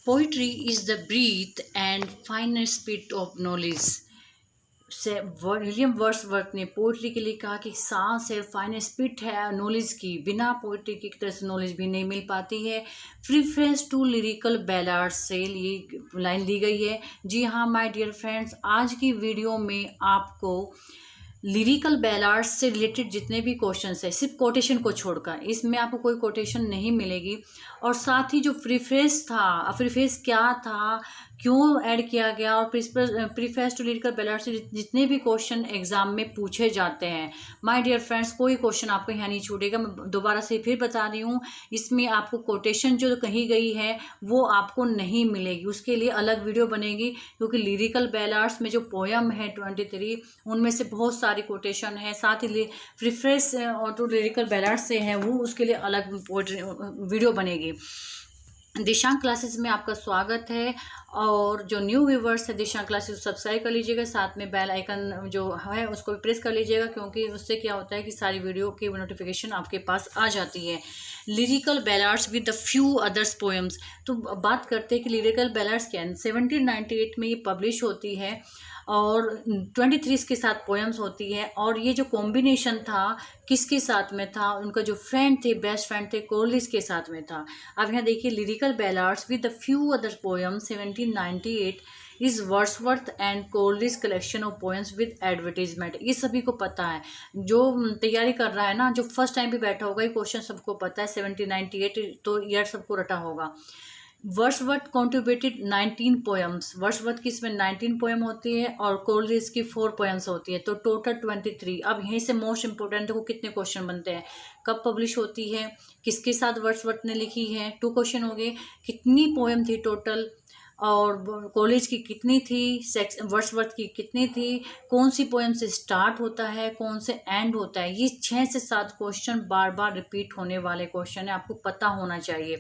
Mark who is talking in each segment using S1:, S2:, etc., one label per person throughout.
S1: Poetry is the breath and finest bit of knowledge. से William Wordsworth ने poetry के लिए कहा कि सांस है, फाइन स्पिट है नॉलेज की, बिना पोइट्री की तरह से नॉलेज भी नहीं मिल पाती है। प्रीफेस टू लिरिकल बैलार्ड से ये लाइन ली गई है। जी हाँ माय डियर फ्रेंड्स, आज की वीडियो में आपको लिरिकल बैलार्ड्स से रिलेटेड जितने भी क्वेश्चंस है, सिर्फ कोटेशन को छोड़कर, इसमें आपको कोई कोटेशन नहीं मिलेगी। और साथ ही जो प्रीफेस था, प्रीफेस क्या था, क्यों ऐड किया गया, और प्रीफेस टू लिरिकल बैलार्ड से जितने भी क्वेश्चन एग्जाम में पूछे जाते हैं, माय डियर फ्रेंड्स, कोई क्वेश्चन आपको यहाँ नहीं छूटेगा। मैं दोबारा से फिर बता रही हूँ, इसमें आपको कोटेशन जो कही गई है वो आपको नहीं मिलेगी, उसके लिए अलग वीडियो बनेगी। क्योंकि लिरिकल बैलार्ड्स में जो पोयम है 23, उनमें से बहुत सारी कोटेशन है। साथ ही प्रीफेस और जो लिरिकल बैलार्ड से है वो उसके लिए अलग वीडियो बनेगी। दिशांक क्लासेस में आपका स्वागत है। और जो न्यू व्यूवर्स है दिशांक क्लासेस सब्सक्राइब कर लीजिएगा, साथ में बेल आइकन जो है उसको भी प्रेस कर लीजिएगा, क्योंकि उससे क्या होता है कि सारी वीडियो की नोटिफिकेशन आपके पास आ जाती है। Lyrical ballads with the few others poems, तो बात करते हैं कि लिरिकल बैलार्ड्स क्या है। 1798 में ये पब्लिश होती है और 23 के साथ पोएम्स होती है। और ये जो कॉम्बिनेशन था किसके साथ में था, उनका जो फ्रेंड थे, बेस्ट फ्रेंड थे, कोरलिस के साथ में था। अब यहाँ देखिए, lyrical ballads with the few other poems 1798 is Wordsworth and Coleridge collection of poems with advertisement. ये सभी को पता है, जो तैयारी कर रहा है ना, जो फर्स्ट टाइम भी बैठा होगा, ये क्वेश्चन सबको पता है। 1798 तो ईयर सबको रटा होगा। वर्ड्सवर्थ कॉन्ट्रीब्यूटेड 19 पोएम्स, वर्ड्सवर्थ की इसमें 19 पोएम होती है और कोरलिस की 4 पोएम्स होती है, तो टोटल 23। अब यहीं से मोस्ट इंपॉर्टेंट देखो कितने क्वेश्चन बनते हैं, कब पब्लिश होती है, किसके साथ वर्ड्सवर्थ ने लिखी है, 2 क्वेश्चन हो गए, कितनी पोएम थी टोटल, और कॉलेज की कितनी थी, वर्ड्सवर्थ की कितनी थी, कौन सी पोएम से स्टार्ट होता है, कौन से एंड होता है। ये 6 से 7 क्वेश्चन बार बार रिपीट होने वाले क्वेश्चन है, आपको पता होना चाहिए।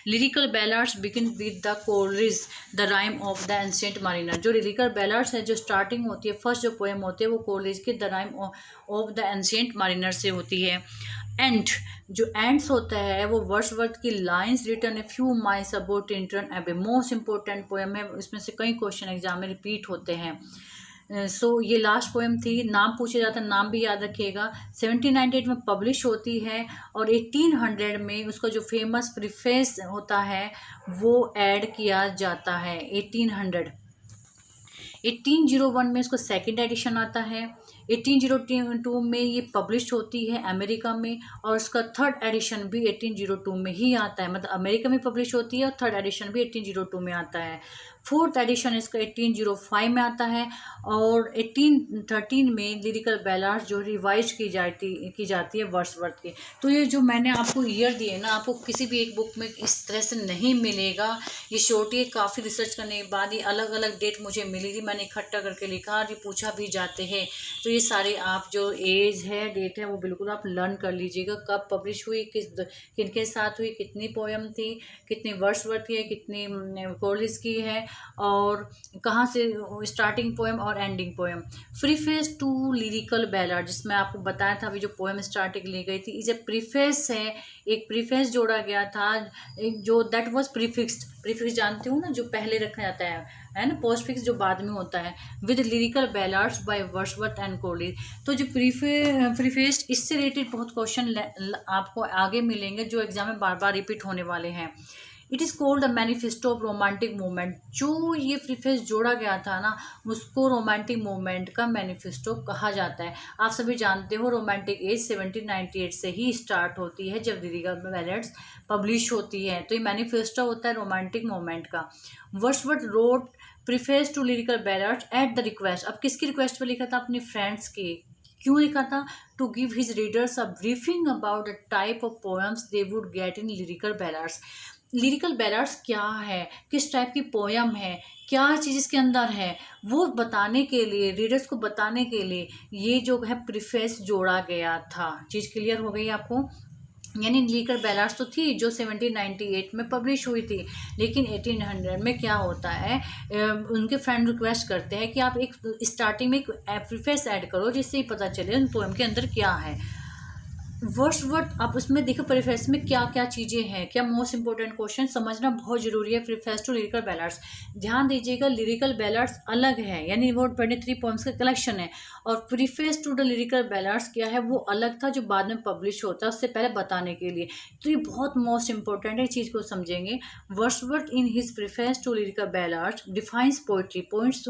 S1: Lyrical ballads begin with the Coleridge the rime of the ancient mariner. जो लिरिकल बैलार्ड्स है, जो स्टार्टिंग होती है, फर्स्ट जो पोएम होती है वो कोरलिस की the rime of the ancient mariner से होती है। एंड जो एंड्स होता है वो वर्ड्सवर्थ की lines written a few miles about Tintern Abbey, most important poem है, इसमें से कई क्वेश्चन एग्जाम में रिपीट होते हैं। सो ये लास्ट पोएम थी। नाम पूछा जाता है, नाम भी याद रखिएगा। 1798 में पब्लिश होती है और 1800 में उसका जो फेमस प्रीफेस होता है वो ऐड किया जाता है। 1801 में इसको सेकंड एडिशन आता है। 1802 में ये पब्लिश होती है अमेरिका में, और इसका थर्ड एडिशन भी 1802 में ही आता है। मतलब अमेरिका में पब्लिश होती है और थर्ड एडिशन भी 1802 में आता है। फोर्थ एडिशन इसका 1805 में आता है। और 1813 में लिरिकल बैलार्ड्स जो रिवाइज की जाती है वर्ड्सवर्थ की। तो ये जो मैंने आपको ईयर दिए ना, आपको किसी भी एक बुक में इस तरह से नहीं मिलेगा। ये शॉर्ट, ये काफ़ी रिसर्च करने के बाद ये अलग अलग डेट मुझे मिली थी, मैंने इकट्ठा करके लिखा, और ये पूछा भी जाते हैं। तो ये सारे आप जो एज है, डेट है, वो बिल्कुल आप लर्न कर लीजिएगा, कब पब्लिश हुई, किनके साथ हुई, कितनी पोएम थी, कितनी वर्ड्सवर्थ की है, कितनी कोरलिस की है, और कहाँ से स्टार्टिंग पोएम और ending poem. Preface to lyrical ballad, जिसमें आपको बताया था अभी जो पोएम स्टार्टिंग ली गई थी, इसे प्रीफेस है, एक प्रीफेस जोड़ा गया था, जो दैट वाज प्रीफिक्स्ड। प्रीफिक्स जानते हो ना, जो पहले रखा जाता है ना, पोस्टफिक्स जो बाद में होता है, with lyrical ballads by Wordsworth and Coleridge. तो जो प्रीफेस, इससे रिलेटेड बहुत क्वेश्चन आपको आगे मिलेंगे जो एग्जाम में बार बार रिपीट होने वाले हैं। It is called the manifesto of romantic movement. जो ये प्रीफेस जोड़ा गया था ना, उसको रोमांटिक मूवमेंट का मैनिफेस्टो कहा जाता है। आप सभी जानते हो रोमांटिक एज 1798 से ही स्टार्ट होती है, जब लिरिकल बैलार्ड्स पब्लिश होती है। तो ये मैनिफेस्टो होता है रोमांटिक मूवमेंट का। Wordsworth wrote preface to lyrical ballads at the request. अब किसकी रिक्वेस्ट पर लिखा था? अपने फ्रेंड्स की। क्यों लिखा था? To give his readers a briefing about the type of poems they would get in lyrical ballads. Lyrical ballads क्या है, किस टाइप की पोएम है, क्या चीज़ इसके अंदर है, वो बताने के लिए, रीडर्स को बताने के लिए ये जो है प्रीफेस जोड़ा गया था। चीज़ क्लियर हो गई आपको? यानी लिरिकल बैलार्ड्स तो थी जो 1798 में पब्लिश हुई थी, लेकिन 1800 में क्या होता है, उनके फ्रेंड रिक्वेस्ट करते हैं कि आप एक स्टार्टिंग में एक प्रीफेस ऐड करो, जिससे ही पता चले उन पोएम के अंदर क्या है। वर्स्ट वर्ड आप उसमें देखो प्रीफेस में क्या क्या चीज़ें हैं, क्या मोस्ट इंपॉर्टेंट क्वेश्चन समझना बहुत जरूरी है। प्रीफेस टू लिरिकल बैलाड्स, ध्यान दीजिएगा, लिरिकल बैलाड्स अलग है, यानी वो 23 पोएम्स का कलेक्शन है, और प्रीफेस टू द लिरिकल बैलाड्स क्या है, वो अलग था जो बाद में पब्लिश होता है, उससे पहले बताने के लिए। तो ये बहुत मोस्ट इंपॉर्टेंट है, इस चीज़ को समझेंगे। Wordsworth in his preface to lyrical ballads defines poetry points,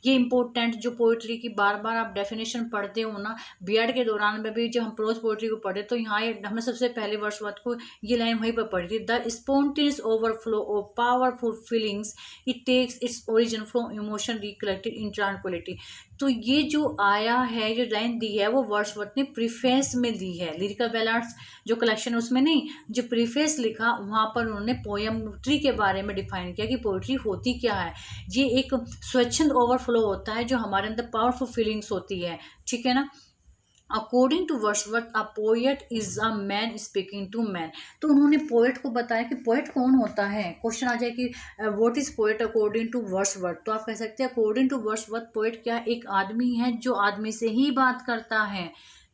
S1: ये इंपॉर्टेंट जो पोइट्री की बार बार आप डेफिनेशन पढ़ते हो ना, बीएड के दौरान में भी जब हम प्रोज पोइट्री को पढ़े तो यहाँ ये हमने सबसे पहले वर्ड्सवर्थ को ये लाइन वहीं पर पढ़ी थी, the spontaneous overflow of powerful feelings it takes its origin from emotion recollected in tranquillity. तो ये जो आया है, जो लाइन दी है, वो वर्ड्सवर्थ ने प्रीफेस में दी है। लिरिकल बैलाड्स जो कलेक्शन उसमें नहीं, जो प्रीफेस लिखा वहाँ पर उन्होंने पोएट्री के बारे में डिफाइन किया कि पोएट्री होती क्या है। ये एक स्वच्छंद ओवरफ्लो होता है जो हमारे अंदर पावरफुल फीलिंग्स होती है, ठीक है ना। According to Wordsworth a poet is a man speaking to man. तो उन्होंने पोएट को बताया कि पोएट कौन होता है। क्वेश्चन आ जाए कि what is poet according to Wordsworth, तो आप कह सकते हैं अकॉर्डिंग टू वर्ड्सवर्थ पोएट क्या एक आदमी है जो आदमी से ही बात करता है,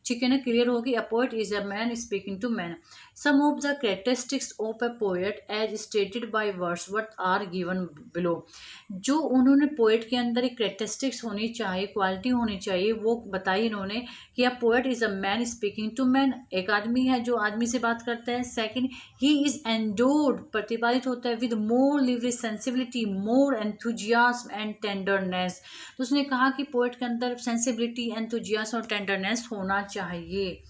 S1: ठीक है ना, क्लियर होगी। A poet is a man speaking to man. Some of the characteristics of a poet as stated by Wordsworth are given below. जो उन्होंने पोएट के अंदर एक कैरेक्टरिस्टिक्स होनी चाहिए, क्वालिटी होनी चाहिए, वो बताई इन्होंने कि a poet is a man speaking to man, एक आदमी है जो आदमी से बात करता है। सेकंड, ही इज एंडोर्ड, प्रतिपादित होता है with more lively sensibility, more enthusiasm and tenderness. तो उसने कहा कि पोएट के अंदर सेंसिबिलिटी, एंथुजियाज्म और टेंडरनेस होना चाहिए।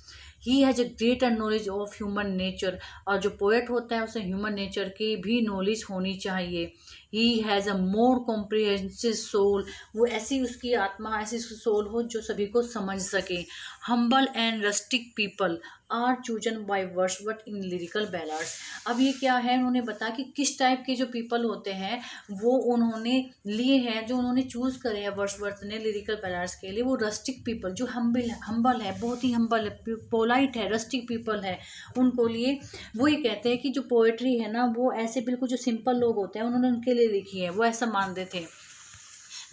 S1: He has a greater knowledge of human nature, और जो पोएट होता है उसे ह्यूमन नेचर की भी नॉलेज होनी चाहिए। He has a more comprehensive soul, वो ऐसी उसकी आत्मा, ऐसी उसकी सोल हो जो सभी को समझ सके। Humble and rustic people are chosen by Wordsworth in lyrical ballads. अब ये क्या है, उन्होंने बताया कि किस टाइप के जो पीपल होते हैं वो उन्होंने लिए हैं, जो उन्होंने चूज करे हैं वर्ड्सवर्थ ने लिरिकल बैलाड्स के लिए। वो रस्टिक पीपल जो हम्बल है, बहुत ही हम्बल है, पोलाइट है, रस्टिक पीपल है, उनको लिए। वो ये कहते हैं कि जो पोएट्री है ना, वो ऐसे बिल्कुल जो सिंपल लोग होते हैं उन्होंने उनके लिए लिखी है, वो ऐसा मानते थे।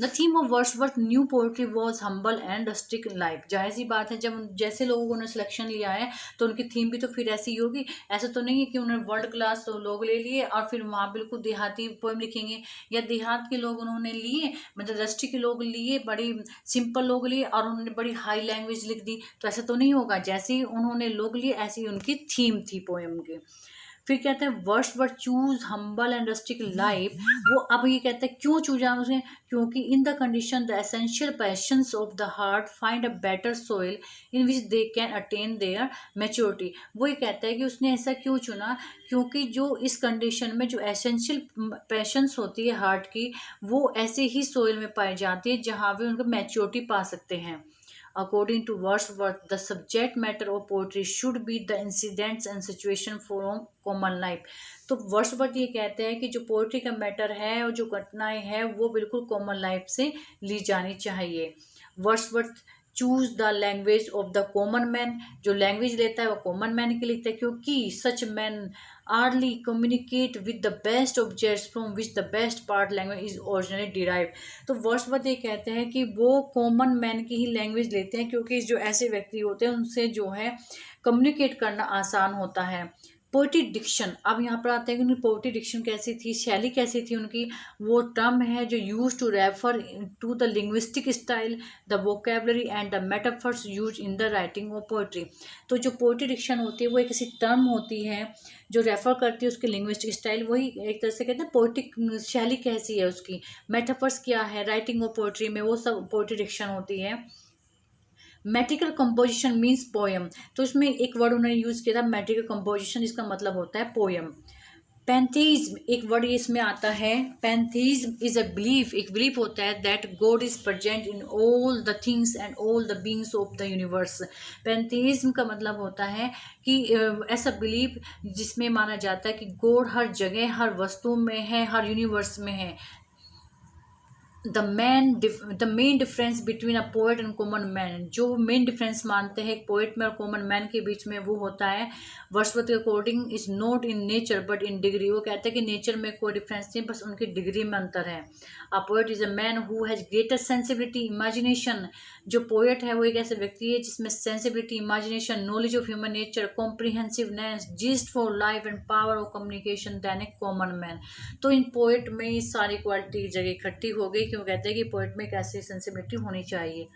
S1: The theme of Wordsworth new poetry was humble and rustic life. जाहिर सी बात है, जब जैसे लोगों ने सिलेक्शन लिया है तो उनकी थीम भी तो फिर ऐसी ही होगी। ऐसा तो नहीं है कि उन्होंने वर्ल्ड क्लास तो लोग ले लिए और फिर वहाँ बिल्कुल देहाती पोएम लिखेंगे, या देहात के लोग उन्होंने लिए, मतलब रस्टिक के लोग लिए, बड़ी सिंपल लोग लिए और उन्होंने बड़ी हाई लैंग्वेज लिख दी। तो ऐसा तो नहीं होगा, जैसे ही उन्होंने लोग लिए ऐसी ही उनकी थीम थी पोएम की। फिर कहते हैं Wordsworth choose humble and rustic life. वो अब ये कहते हैं क्यों चूजा उसे, क्योंकि in the condition the essential passions of the heart find a better soil in which they can attain their maturity. वो ये कहता है कि उसने ऐसा क्यों चुना, क्योंकि जो इस कंडीशन में जो एसेंशियल पैशंस होती है हार्ट की, वो ऐसे ही सोइल में पाई जाती है जहाँ वे उनको मैच्योरिटी पा सकते हैं। According to Wordsworth, the subject matter of poetry should be the incidents and situation from common life। तो वर्ड्सवर्थ ये कहते हैं कि जो पोएट्री का मैटर है और जो घटनाएं हैं वो बिल्कुल कॉमन लाइफ से ली जानी चाहिए। Wordsworth choose the language of the common man, जो लैंग्वेज लेता है वो कॉमन मैन के लिखता है, क्योंकि such man early communicate with the best objects from which the best part language is originally derive. तो वर्ड्सवर्थ ये कहते हैं कि वो कॉमन मैन की ही लैंग्वेज लेते हैं, क्योंकि जो ऐसे व्यक्ति होते हैं उनसे जो है कम्युनिकेट करना आसान होता है। पोएट्री डिक्शन, अब यहाँ पर आते हैं कि उनकी पोएट्री डिक्शन कैसी थी, शैली कैसी थी उनकी। वो टर्म है जो use to refer to the linguistic style, the vocabulary and the metaphors use in the writing of poetry. तो जो पोएट्री डिक्शन होती है वो एक ऐसी टर्म होती है जो रेफर करती है उसके लिंग्विस्टिक स्टाइल, वही एक तरह से कहते हैं पोएटिक शैली कैसी है उसकी। मेटाफर्स क्या है राइटिंग ऑफ पोएट्री में, वो सब पोएट्री डिक्शन होती है। मेट्रिकल कंपोजिशन मीन्स पोएम, तो इसमें एक वर्ड उन्होंने यूज किया था मेट्रिकल कंपोजिशन, जिसका मतलब होता है पोएम। पैंथीज्म एक वर्ड इसमें आता है, पैंथीज्म इज अ बिलीफ, एक बिलीफ होता है that God is present in all the things and all the beings of the universe. Pantheism का मतलब होता है कि ऐसा बिलीफ जिसमें माना जाता है कि गॉड हर जगह हर वस्तु में है, हर यूनिवर्स में है। The main difference between a poet and common man, जो मेन डिफरेंस मानते हैं पोएट में और कॉमन मैन के बीच में, वो होता है वर्ड्सवर्थ के according is not in nature but in degree. वो कहते हैं कि नेचर में कोई डिफरेंस नहीं, बस उनकी डिग्री में अंतर है। A poet is a man who has greater sensibility imagination. जो पोएट है वो एक ऐसे व्यक्ति है जिसमें sensibility, imagination, knowledge of human nature, comprehensiveness, zest for life and power of communication than a common man. तो इन पोएट में ये सारी क्वालिटी की जगह इकट्ठी हो गई, क्यों कहते हैं कि पोएट में एक ऐसी सेंसिबिलिटी होनी चाहिए।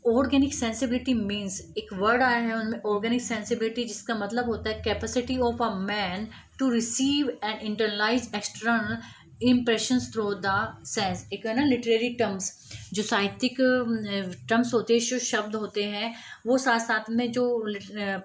S1: ऑर्गेनिक सेंसिबिलिटी मीन्स, एक वर्ड आया है उनमें ऑर्गेनिक सेंसिबिलिटी, जिसका मतलब होता है capacity of a man to receive and internalise external impressions through the sense. एक है ना लिटरेरी टर्म्स, जो साहित्यिक टर्म्स होते हैं, जो शब्द होते हैं, वो साथ साथ में जो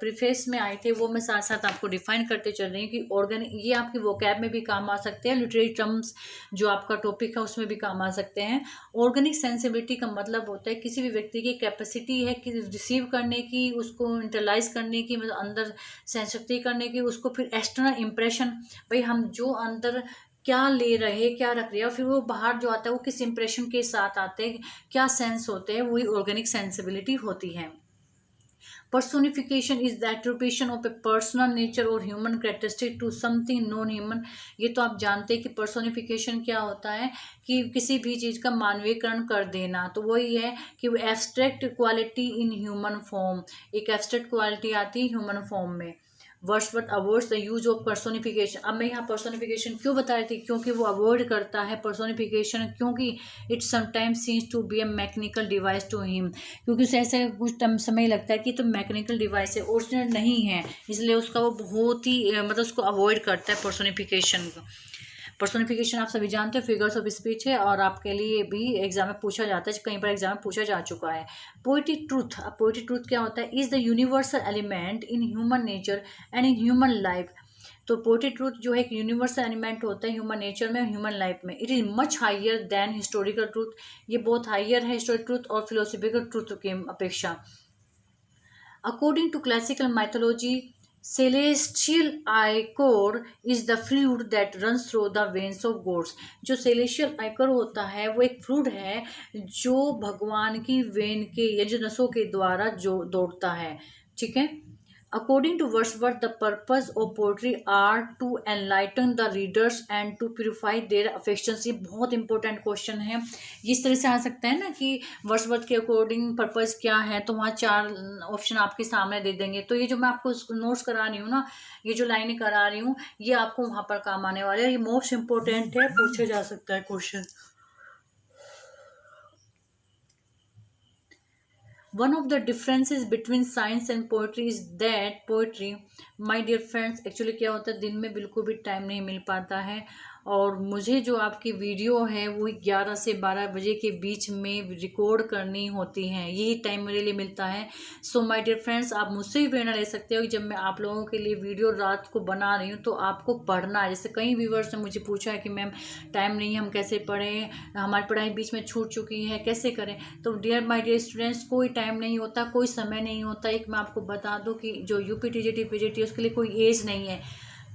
S1: प्रीफेस में आए थे वो मैं साथ साथ आपको डिफाइन करते चल रही हूँ कि ऑर्गेनिक, ये आपकी वोकैब में भी काम आ सकते हैं, लिटरेरी टर्म्स जो आपका टॉपिक है उसमें भी काम आ सकते हैं। ऑर्गेनिक सेंसिबिलिटी का मतलब होता है किसी भी व्यक्ति की कैपेसिटी है कि रिसीव करने की, उसको इंटरलाइज करने की, मतलब अंदर सेंस शक्ति करने की, उसको फिर एक्सटर्नल इम्प्रेशन, भाई हम जो अंदर क्या ले रहे हैं, क्या रख रहे हैं, फिर वो बाहर जो आता है वो किस इंप्रेशन के साथ आते हैं, क्या सेंस होते हैं, वही ऑर्गेनिक सेंसिबिलिटी होती है। Personification is the attribution of a personal nature और human characteristic to something non human. ये तो आप जानते हैं कि पर्सोनिफिकेशन क्या होता है, कि किसी भी चीज़ का मानवीकरण कर देना। तो वही है कि वो abstract quality in human form, एक एब्स्ट्रैक्ट क्वालिटी आती है ह्यूमन फॉर्म में। Wordsworth avoids the use of personification. अब मैं यहाँ पर्सोनिफिकेशन क्यों बता रही थी, क्योंकि वो अवॉइड करता है पर्सोनिफिकेशन, क्योंकि it sometimes seems to be a mechanical device to him, क्योंकि उसे ऐसे कुछ समय लगता है कि तो मैकेनिकल डिवाइस है, ओरिजिनल नहीं है, इसलिए उसका वो बहुत ही मतलब उसको अवॉइड करता है पर्सोनिफिकेशन को। पर्सोनिफिकेशन आप सभी जानते हो फिगर्स ऑफ स्पीच है, और आपके लिए भी एग्जाम में पूछा जाता है, कई बार एग्जाम में पूछा जा चुका है। पोएटिक ट्रूथ, अब पोएटिक ट्रूथ क्या होता है, is the universal element in human nature and in human life. तो पोएटिक ट्रूथ जो है एक यूनिवर्सल एलिमेंट होता है ह्यूमन नेचर में, ह्यूमन लाइफ में। It is much higher than historical truth, ये बहुत हाइयर है हिस्टोरिकल ट्रूथ और फिलोसफिकल ट्रूथ के अपेक्षा। According to classical mythology, celestial ichor is the fluid that runs through the veins of gods. जो celestial ichor होता है वो एक फ्लूइड है जो भगवान की वेन के या जो नसों के द्वारा जो दौड़ता है, ठीक है। According to Wordsworth, the purpose of poetry are to enlighten the readers and to purify their affections. ये बहुत इंपॉर्टेंट क्वेश्चन है, इस तरह से आ सकता है ना कि वर्ड्सवर्थ के अकॉर्डिंग पर्पज क्या है, तो वहाँ 4 ऑप्शन आपके सामने दे देंगे। तो ये जो मैं आपको नोट्स करा रही हूँ ना, ये जो लाइनें करा रही हूँ, ये आपको वहाँ पर काम आने वाले हैं, ये मोस्ट इंपॉर्टेंट है, पूछा जा सकता है question. One of the differences between science and poetry is that poetry, my dear friends, actually क्या होता है दिन में बिल्कुल भी टाइम नहीं मिल पाता है, और मुझे जो आपकी वीडियो है वो 11 से 12 बजे के बीच में रिकॉर्ड करनी होती हैं, यही टाइम मेरे लिए मिलता है। सो माय डियर फ्रेंड्स, आप मुझसे भी प्रेरणा ले सकते हो कि जब मैं आप लोगों के लिए वीडियो रात को बना रही हूँ तो आपको पढ़ना है। जैसे कई व्यूवर्स ने मुझे पूछा है कि मैम टाइम नहीं है, हम कैसे पढ़ें, हमारी पढ़ाई बीच में छूट चुकी है, कैसे करें। तो डियर माय डियर स्टूडेंट्स, कोई टाइम नहीं होता, कोई समय नहीं होता। एक मैं आपको बता दूं कि जो यूपी टीजीटी पीजीटी उसके लिए कोई एज नहीं है,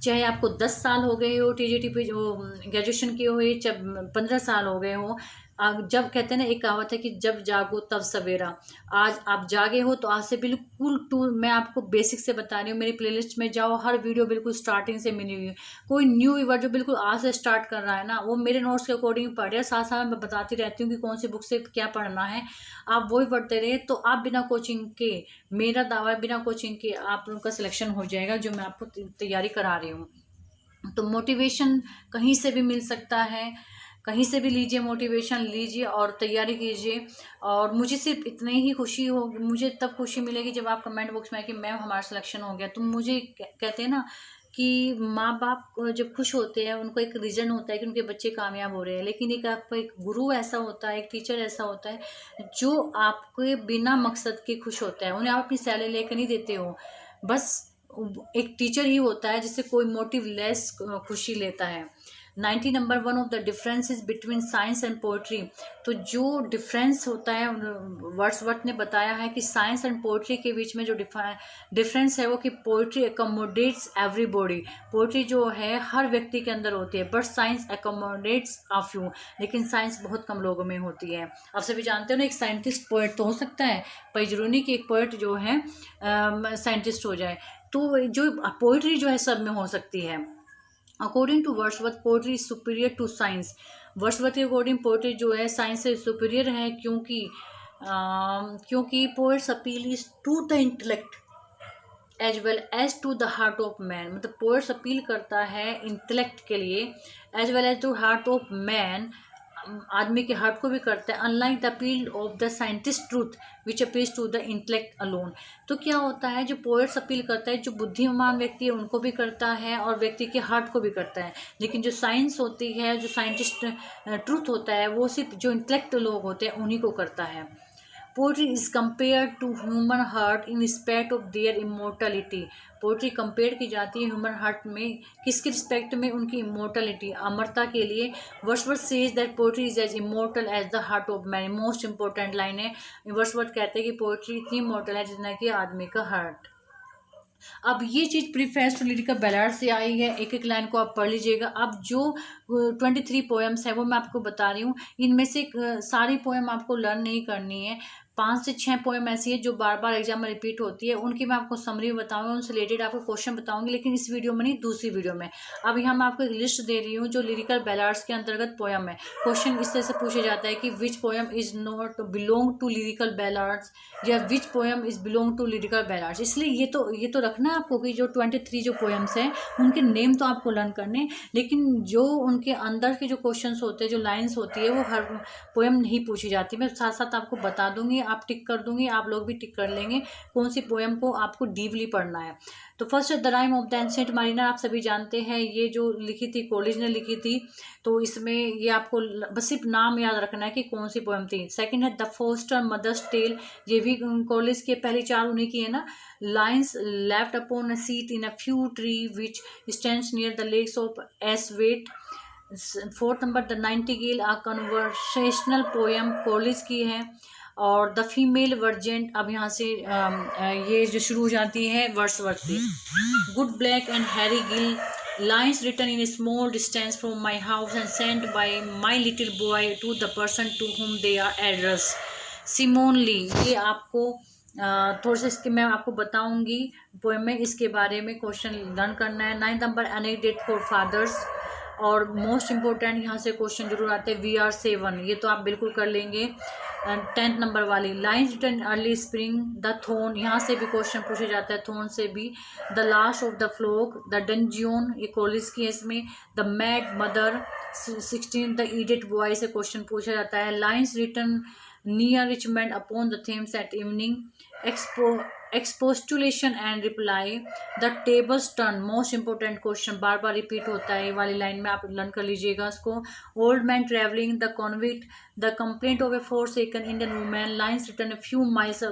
S1: चाहे आपको 10 साल हो गए हो टीजीटी पे जो ग्रेजुएशन किए हुए, जब 15 साल हो गए हो, जब कहते हैं ना एक कहावत है कि जब जागो तब सवेरा। आज आप जागे हो तो आज से बिल्कुल मैं आपको बेसिक से बता रही हूँ, मेरी प्लेलिस्ट में जाओ, हर वीडियो बिल्कुल स्टार्टिंग से मिली हुई है। कोई न्यू व्यूअर जो बिल्कुल आज से स्टार्ट कर रहा है ना, वो मेरे नोट्स के अकॉर्डिंग पढ़ रहे, साथ साथ मैं बताती रहती हूँ कि कौन सी बुक से क्या पढ़ना है, आप वही पढ़ते रहे, तो आप बिना कोचिंग के, मेरा दावा है बिना कोचिंग के आप लोगों का सिलेक्शन हो जाएगा, जो मैं आपको तैयारी करा रही हूँ। तो मोटिवेशन कहीं से भी मिल सकता है, कहीं से भी लीजिए, मोटिवेशन लीजिए और तैयारी कीजिए। और मुझे सिर्फ इतनी ही खुशी हो, मुझे तब खुशी मिलेगी जब आप कमेंट बॉक्स में कि मैम हमारा सिलेक्शन हो गया। तो मुझे कहते हैं ना कि माँ बाप जब खुश होते हैं उनको एक रीज़न होता है कि उनके बच्चे कामयाब हो रहे हैं, लेकिन एक आपका एक गुरु ऐसा होता है, एक टीचर ऐसा होता है जो आपके बिना मकसद के खुश होता है। उन्हें आप अपनी सैलरी लेकर नहीं देते हो, बस एक टीचर ही होता है जिससे कोई मोटिव लेस खुशी लेता है। 90 number, one of the differences between science and poetry. तो जो डिफरेंस होता है वर्ड्सवर्थ ने बताया है कि साइंस एंड पोइट्री के बीच में जो डिफरेंस है वो कि पोइट्री अकोमोडेट्स एवरीबॉडी, पोइट्री जो है हर व्यक्ति के अंदर होती है, but science accommodates a few, लेकिन साइंस बहुत कम लोगों में होती है। आप सभी जानते हो ना, एक साइंटिस्ट पोइट तो हो सकता है, पर जरूरी नहीं कि एक पोइट जो है साइंटिस्ट हो जाए। तो जो पोइट्री जो है सब में हो सकती है। According to Wordsworth, poetry is superior to science. Wordsworth के अकॉर्डिंग पोइट्री जो है साइंस से सुपीरियर है, क्योंकि poet's appeal is to the intellect as well as to the heart of man. मतलब पोइट्स अपील करता है इंटेलेक्ट के लिए as well as to heart of man, आदमी के हार्ट को भी करता है, unlike the appeal of the scientist truth which appeals to the intellect alone. तो क्या होता है, जो पोएट्स अपील करता है, जो बुद्धिमान व्यक्ति है उनको भी करता है और व्यक्ति के हार्ट को भी करता है, लेकिन जो साइंस होती है, जो साइंटिस्ट ट्रूथ होता है, वो सिर्फ जो इंटेलेक्ट लोग होते हैं उन्हीं को करता है। Poetry is compare to human heart in respect of their immortality. Poetry compare की जाती है ह्यूमन हार्ट में, किसके रिस्पेक्ट में, उनकी इमोर्टलिटी, अमरता के लिए। Wordsworth says that poetry is as immortal as the heart of man. Most important line है, वर्ड्सवर्थ कहते हैं कि पोइट्री इतनी इमोर्टल है जितना कि आदमी का हार्ट। अब ये चीज़ प्रीफेस टू लिरिकल बैलाड से आई है, एक एक लाइन को आप पढ़ लीजिएगा। अब जो 23 पोएम्स है वो मैं आपको बता रही हूँ, इनमें से सारी पोएम आपको लर्न नहीं करनी है। 5 से 6 पोएम ऐसी है जो बार बार एग्जाम में रिपीट होती है, उनकी मैं आपको समरी बताऊंगी, उनसे रिलेटेड आपको क्वेश्चन बताऊंगी, लेकिन इस वीडियो में नहीं, दूसरी वीडियो में। अब यहाँ मैं आपको एक लिस्ट दे रही हूँ जो लिरिकल बैलाड्स के अंतर्गत पोएम है। क्वेश्चन इस तरह से पूछा जाता है कि which poem is not belong to lyrical ballads, या which poem is belong to lyrical ballads. इसलिए ये तो रखना है आपको कि जो 23 जो पोएम्स हैं उनके नेम तो आपको लर्न करने, लेकिन जो उनके अंदर के जो क्वेश्चंस होते हैं, जो लाइन्स होती है, वो हर पोएम नहीं पूछी जाती। मैं साथ साथ आपको बता दूंगी, आप टिक कर दूंगी, आप लोग भी टिक कर लेंगे कौन सी पोएम को आपको डीपली पढ़ना है। तो first the rime of the ancient mariner, आप सभी जानते हैं, ये जो लिखी थी कॉलेज ने लिखी थी, तो इसमें ये आपको बस सिर्फ नाम याद रखना है कि कौन सी पोएम थी। सेकंड है द फोस्टर मदर्स टेल, ये भी कॉलेज के पहले 4 उन्हीं की है ना। Lines left upon a seat in a yew tree which stands near the lakes of Esthwaite. 4th number the nightingale, a conversational poem Coleridge की है। और द फीमेल वर्जेंट, अब यहाँ से ये जो शुरू हो जाती है वर्ड्सवर्थ की। Goody Blake and Harry Gill, lines written in a small distance from my house and sent by my little boy to the person to whom they are address. Simon Lee, ये आपको थोड़ा सा इसके मैं आपको बताऊंगी poem में, इसके बारे में क्वेश्चन लर्न करना है। 9th number anecdote for fathers, और मोस्ट इंपॉर्टेंट यहाँ से क्वेश्चन जरूर आते हैं वी आर 7, ये तो आप बिल्कुल कर लेंगे। 10th नंबर वाली lines written early spring, the thorn, यहाँ से भी क्वेश्चन पूछा जाता है, थोन से भी। The last of the flock, the dungeon, ये कॉलेज की है इसमें। The mad mother, 16 the idiot boy से क्वेश्चन पूछा जाता है। Lines written near Richmond upon the Thames at evening. Expostulation and reply, the tables turn, most important question बार बार रिपीट होता है, ये वाली लाइन में आप लर्न कर लीजिएगा इसको। Old man travelling, the convict, the complaint of a forsaken Indian women, lines written a few miles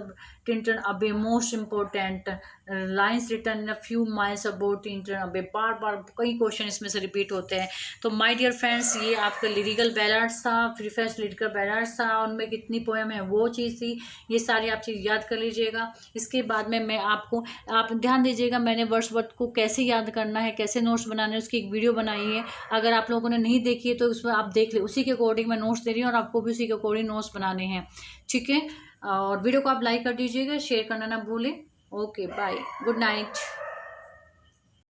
S1: Tintern Abbey, most important lines written a few miles about Tintern Abbey, बार बार कई question इसमें से repeat होते हैं। तो my dear friends, ये आपका lyrical बैलाड्स था, प्रीफेस लिरिकल बैलाड्स था, उनमें कितनी पोएम है वो चीज़ थी, ये सारी आप चीज़ याद कर लीजिएगा। इसके बाद में मैं आपको, आप ध्यान दीजिएगा, मैंने वर्ड्सवर्थ को कैसे याद करना है, कैसे नोट्स बनाने हैं, उसकी एक वीडियो बनाई है, अगर आप लोगों ने नहीं देखी है तो उसमें आप देख ले, उसी के अकॉर्डिंग मैं नोट्स दे रही हूँ और आपको भी उसी के अकॉर्डिंग नोट्स बनाने हैं, ठीक है। और वीडियो को आप लाइक कर दीजिएगा, शेयर करना ना भूलें। Okay bye, good night.